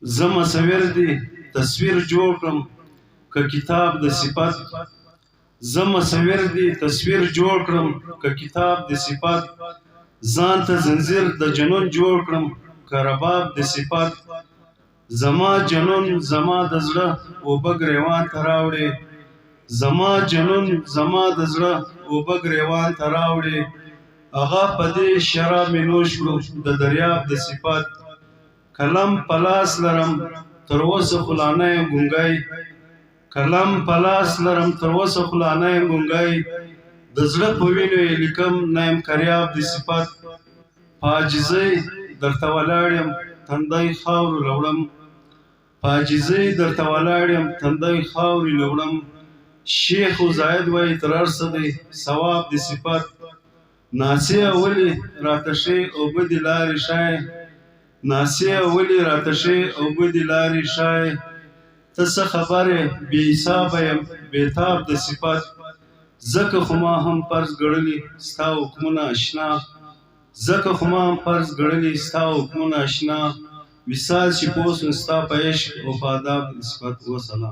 زه مصور دی تصویر جوړ کړم که کتاب د صفات زه مصور دی تصویر جوړ کړم که کتاب د صفات ځان ته زنځیر د جنون جوړ کړم که رباب د صفات زما جنون زما د زړه اوبه ګریوان ته راوړې زما جنون زما د زړه اوبه ګریوان ته راوړې هغه په دې شراب مې نوش کړو د دریاب د صفات کلم په لاس لرم تر اوسه خو لا نه یم ګونګی کلم په لاس لرم تر اوسه خو لا نه یم ګونګی د زړه په وینو یې لیکم نه یم کریاب د صفات په عاجزۍ درته ولاړ یم تندی خاورو له وړم په عاجزۍ درته ولاړ یم تندی خاورې له وړم شیخ و زاید وایي تر هر څه دی ثواب د صفات ناسیه ولې راته ښې اوبه دې لارې ښایې ناسیه ولې راته ښې اوبه دې لارې ښایې ته څه خبرې بې حسابه یم بېتاب د صفات ځکه خو ما هم فرض ګڼلي ستا حکمونه اشنا ځکه خو ما هم فرض ګڼلي ستا حکمونه اشنا وصال چې پوه سوم ستا په عشق او په آداب د صفات وسلام